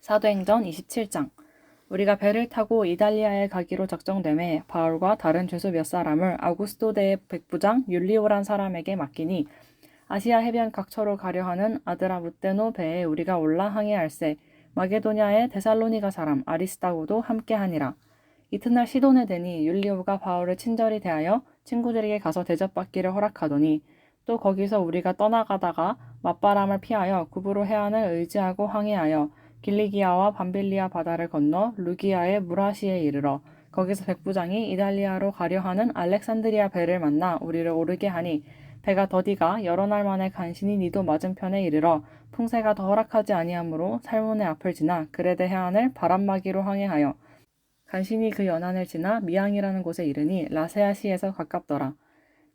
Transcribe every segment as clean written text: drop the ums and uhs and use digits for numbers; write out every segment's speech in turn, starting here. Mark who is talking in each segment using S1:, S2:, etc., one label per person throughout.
S1: 사도행전 27장. 우리가 배를 타고 이달리아에 가기로 작정되매 바울과 다른 죄수 몇 사람을 아구스도 대의 백부장 율리오란 사람에게 맡기니 아시아 해변 각처로 가려 하는 아드라무떼노 배에 우리가 올라 항해할세. 마게도냐의 데살로니가 사람 아리스다고도 함께하니라. 이튿날 시돈에 되니 율리오가 바울을 친절히 대하여 친구들에게 가서 대접받기를 허락하더니 또 거기서 우리가 떠나가다가 맞바람을 피하여 구브로 해안을 의지하고 항해하여 길리기아와 밤빌리아 바다를 건너 루기아의 무라시에 이르러 거기서 백부장이 이달리아로 가려 하는 알렉산드리아 배를 만나 우리를 오르게 하니 배가 더디가 여러 날 만에 간신히 니도 맞은편에 이르러 풍세가 더 허락하지 아니하므로 살몬의 앞을 지나 그레데 해안을 바람막이로 항해하여 간신히 그 연안을 지나 미앙이라는 곳에 이르니 라세아시에서 가깝더라.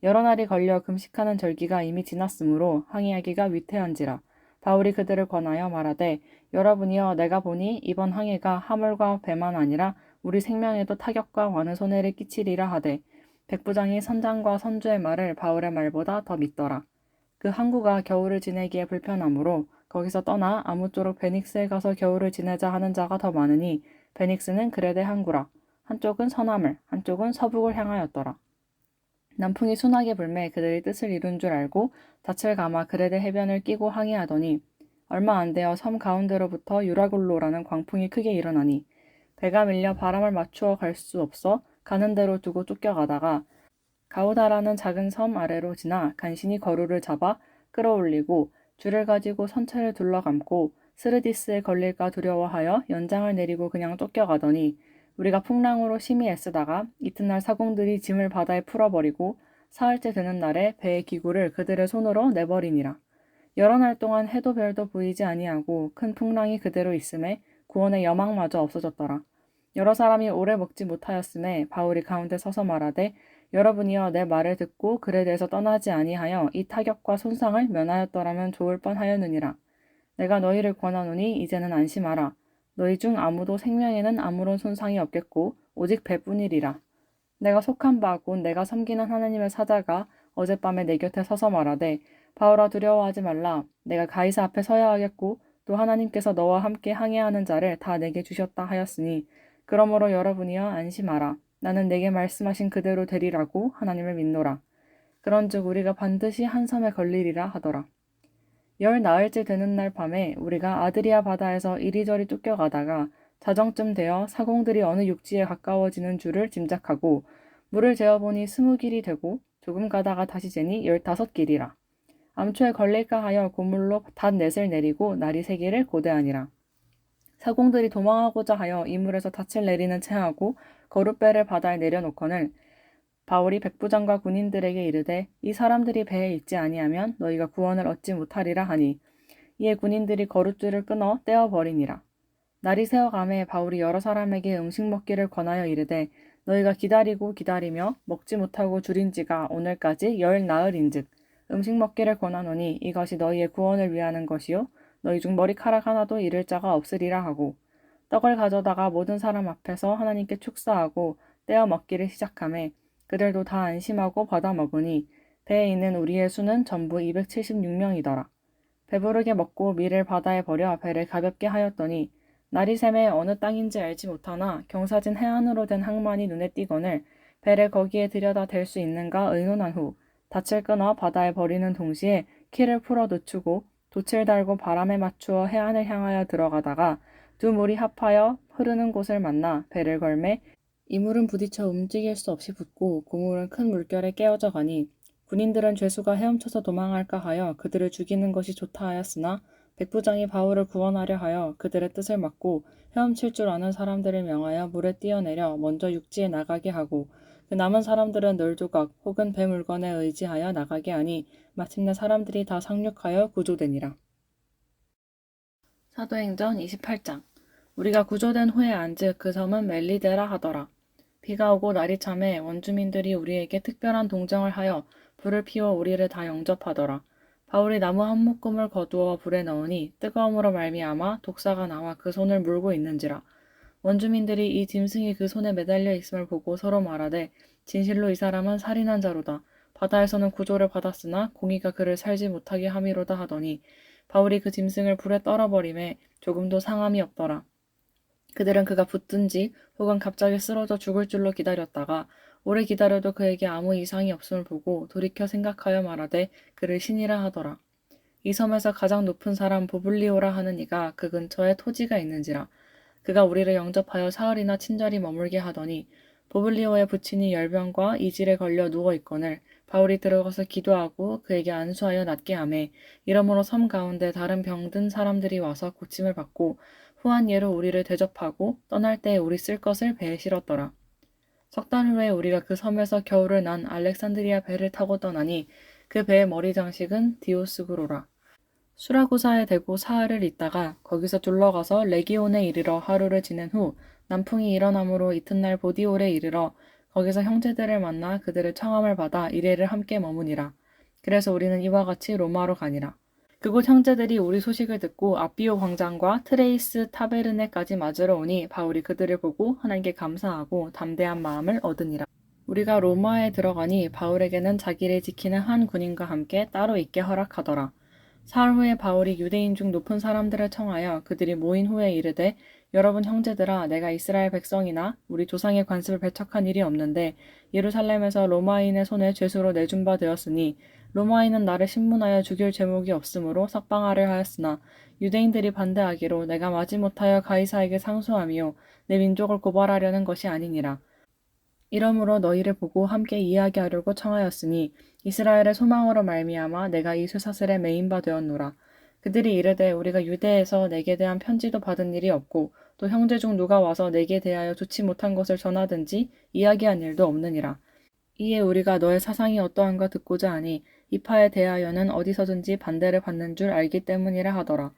S1: 여러 날이 걸려 금식하는 절기가 이미 지났으므로 항해하기가 위태한지라. 바울이 그들을 권하여 말하되 여러분이여 내가 보니 이번 항해가 화물과 배만 아니라 우리 생명에도 타격과 많은 손해를 끼치리라 하되 백부장이 선장과 선주의 말을 바울의 말보다 더 믿더라. 그 항구가 겨울을 지내기에 불편하므로 거기서 떠나 아무쪼록 베닉스에 가서 겨울을 지내자 하는 자가 더 많으니 베닉스는 그레데 항구라. 한쪽은 서남을 한쪽은 서북을 향하였더라. 남풍이 순하게 불매 그들이 뜻을 이룬 줄 알고 닻을 감아 그레데 해변을 끼고 항해하더니 얼마 안 되어 섬 가운데로부터 유라굴로라는 광풍이 크게 일어나니 배가 밀려 바람을 맞추어 갈 수 없어 가는 대로 두고 쫓겨가다가 가우다라는 작은 섬 아래로 지나 간신히 거루를 잡아 끌어올리고 줄을 가지고 선체를 둘러감고 스르디스에 걸릴까 두려워하여 연장을 내리고 그냥 쫓겨가더니 우리가 풍랑으로 심히 애쓰다가 이튿날 사공들이 짐을 바다에 풀어버리고 사흘째 되는 날에 배의 기구를 그들의 손으로 내버리니라. 여러 날 동안 해도 별도 보이지 아니하고 큰 풍랑이 그대로 있음에 구원의 여망마저 없어졌더라. 여러 사람이 오래 먹지 못하였음에 바울이 가운데 서서 말하되 여러분이여 내 말을 듣고 글에 대해서 떠나지 아니하여 이 타격과 손상을 면하였더라면 좋을 뻔하였느니라. 내가 너희를 권하노니 이제는 안심하라. 너희 중 아무도 생명에는 아무런 손상이 없겠고 오직 배뿐이리라. 내가 속한 바 곧 내가 섬기는 하나님의 사자가 어젯밤에 내 곁에 서서 말하되 바울아 두려워하지 말라. 내가 가이사 앞에 서야 하겠고 또 하나님께서 너와 함께 항해하는 자를 다 내게 주셨다 하였으니 그러므로 여러분이여 안심하라. 나는 내게 말씀하신 그대로 되리라고 하나님을 믿노라. 그런즉 우리가 반드시 한 섬에 걸리리라 하더라. 열 나흘째 되는 날 밤에 우리가 아드리아 바다에서 이리저리 쫓겨가다가 자정쯤 되어 사공들이 어느 육지에 가까워지는 줄을 짐작하고 물을 재어보니 20길이 되고 조금 가다가 다시 재니 15길이라. 암초에 걸릴까 하여 고물로 닷넷을 내리고 날이 새기를 고대하니라. 사공들이 도망하고자 하여 이물에서 닻을 내리는 체하고 거룻배를 바다에 내려놓거늘 바울이 백부장과 군인들에게 이르되 이 사람들이 배에 있지 아니하면 너희가 구원을 얻지 못하리라 하니 이에 군인들이 거룻줄을 끊어 떼어버리니라. 날이 새어가매 바울이 여러 사람에게 음식 먹기를 권하여 이르되 너희가 기다리고 기다리며 먹지 못하고 줄인 지가 오늘까지 열 나흘인즉 음식 먹기를 권하노니 이것이 너희의 구원을 위하는 것이요 너희 중 머리카락 하나도 잃을 자가 없으리라 하고 떡을 가져다가 모든 사람 앞에서 하나님께 축사하고 떼어 먹기를 시작하매 그들도 다 안심하고 받아 먹으니 배에 있는 우리의 수는 전부 276명이더라. 배부르게 먹고 밀을 바다에 버려 배를 가볍게 하였더니 날이 새매 어느 땅인지 알지 못하나 경사진 해안으로 된 항만이 눈에 띄거늘 배를 거기에 들여다 댈 수 있는가 의논한 후 닻을 끊어 바다에 버리는 동시에 키를 풀어 늦추고 돛을 달고 바람에 맞추어 해안을 향하여 들어가다가 두 물이 합하여 흐르는 곳을 만나 배를 걸매 이물은 부딪혀 움직일 수 없이 붙고 고물은 큰 물결에 깨어져 가니 군인들은 죄수가 헤엄쳐서 도망할까 하여 그들을 죽이는 것이 좋다 하였으나 백부장이 바울을 구원하려 하여 그들의 뜻을 막고 헤엄칠 줄 아는 사람들을 명하여 물에 뛰어내려 먼저 육지에 나가게 하고 그 남은 사람들은 널조각 혹은 배 물건에 의지하여 나가게 하니 마침내 사람들이 다 상륙하여 구조되니라. 사도행전 28장. 우리가 구조된 후에 안즉 그 섬은 멜리데라 하더라. 비가 오고 날이 참에 원주민들이 우리에게 특별한 동정을 하여 불을 피워 우리를 다 영접하더라. 바울이 나무 한 묶음을 거두어 불에 넣으니 뜨거움으로 말미암아 독사가 나와 그 손을 물고 있는지라. 원주민들이 이 짐승이 그 손에 매달려 있음을 보고 서로 말하되 진실로 이 사람은 살인한 자로다. 바다에서는 구조를 받았으나 공의가 그를 살지 못하게 함이로다 하더니 바울이 그 짐승을 불에 떨어버림에 조금도 상함이 없더라. 그들은 그가 붙든지 혹은 갑자기 쓰러져 죽을 줄로 기다렸다가 오래 기다려도 그에게 아무 이상이 없음을 보고 돌이켜 생각하여 말하되 그를 신이라 하더라. 이 섬에서 가장 높은 사람 보블리오라 하는 이가 그 근처에 토지가 있는지라. 그가 우리를 영접하여 사흘이나 친절히 머물게 하더니 보블리오의 부친이 열병과 이질에 걸려 누워 있거늘 바울이 들어가서 기도하고 그에게 안수하여 낫게 하매 이러므로 섬 가운데 다른 병든 사람들이 와서 고침을 받고 후한 예로 우리를 대접하고 떠날 때에 우리 쓸 것을 배에 실었더라. 석 달 후에 우리가 그 섬에서 겨울을 난 알렉산드리아 배를 타고 떠나니 그 배의 머리 장식은 디오스구로라. 수라구사에 대고 사흘을 있다가 거기서 둘러가서 레기온에 이르러 하루를 지낸 후 남풍이 일어나므로 이튿날 보디올에 이르러 거기서 형제들을 만나 그들의 청함을 받아 이레를 함께 머무니라. 그래서 우리는 이와 같이 로마로 가니라. 그곳 형제들이 우리 소식을 듣고 아비오 광장과 트레이스 타베르네까지 맞으러 오니 바울이 그들을 보고 하나님께 감사하고 담대한 마음을 얻으니라. 우리가 로마에 들어가니 바울에게는 자기를 지키는 한 군인과 함께 따로 있게 허락하더라. 사흘 후에 바울이 유대인 중 높은 사람들을 청하여 그들이 모인 후에 이르되 여러분 형제들아 내가 이스라엘 백성이나 우리 조상의 관습을 배척한 일이 없는데 예루살렘에서 로마인의 손에 죄수로 내준 바 되었으니 로마인은 나를 신문하여 죽일 죄목이 없으므로 석방하려 하였으나 유대인들이 반대하기로 내가 마지못하여 가이사에게 상소하며 내 민족을 고발하려는 것이 아니니라. 이러므로 너희를 보고 함께 이야기하려고 청하였으니 이스라엘의 소망으로 말미암아 내가 이 쇠사슬에 매인 바 되었노라. 그들이 이르되 우리가 유대에서 내게 대한 편지도 받은 일이 없고 또 형제 중 누가 와서 내게 대하여 좋지 못한 것을 전하든지 이야기한 일도 없느니라. 이에 우리가 너의 사상이 어떠한가 듣고자 하니 이파에 대하여는 어디서든지 반대를 받는 줄 알기 때문이라 하더라.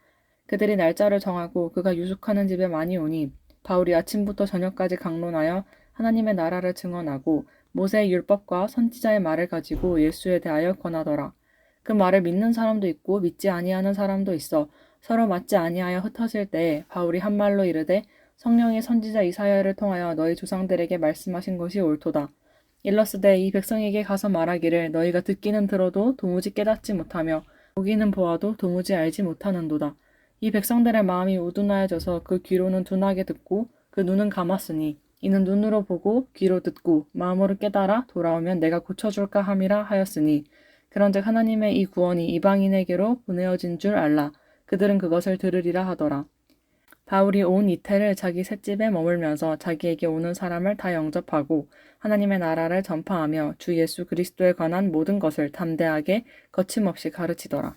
S1: 그들이 날짜를 정하고 그가 유숙하는 집에 많이 오니 바울이 아침부터 저녁까지 강론하여 하나님의 나라를 증언하고 모세의 율법과 선지자의 말을 가지고 예수에 대하여 권하더라. 그 말을 믿는 사람도 있고 믿지 아니하는 사람도 있어 서로 맞지 아니하여 흩어질 때에 바울이 한 말로 이르되 성령이 선지자 이사야를 통하여 너희 조상들에게 말씀하신 것이 옳도다. 일러스되 이 백성에게 가서 말하기를 너희가 듣기는 들어도 도무지 깨닫지 못하며 보기는 보아도 도무지 알지 못하는도다. 이 백성들의 마음이 우둔하여져서 그 귀로는 둔하게 듣고 그 눈은 감았으니 이는 눈으로 보고 귀로 듣고 마음으로 깨달아 돌아오면 내가 고쳐줄까 함이라 하였으니 그런즉 하나님의 이 구원이 이방인에게로 보내어진 줄 알라. 그들은 그것을 들으리라 하더라. 바울이 온 이태를 자기 셋집에 머물면서 자기에게 오는 사람을 다 영접하고 하나님의 나라를 전파하며 주 예수 그리스도에 관한 모든 것을 담대하게 거침없이 가르치더라.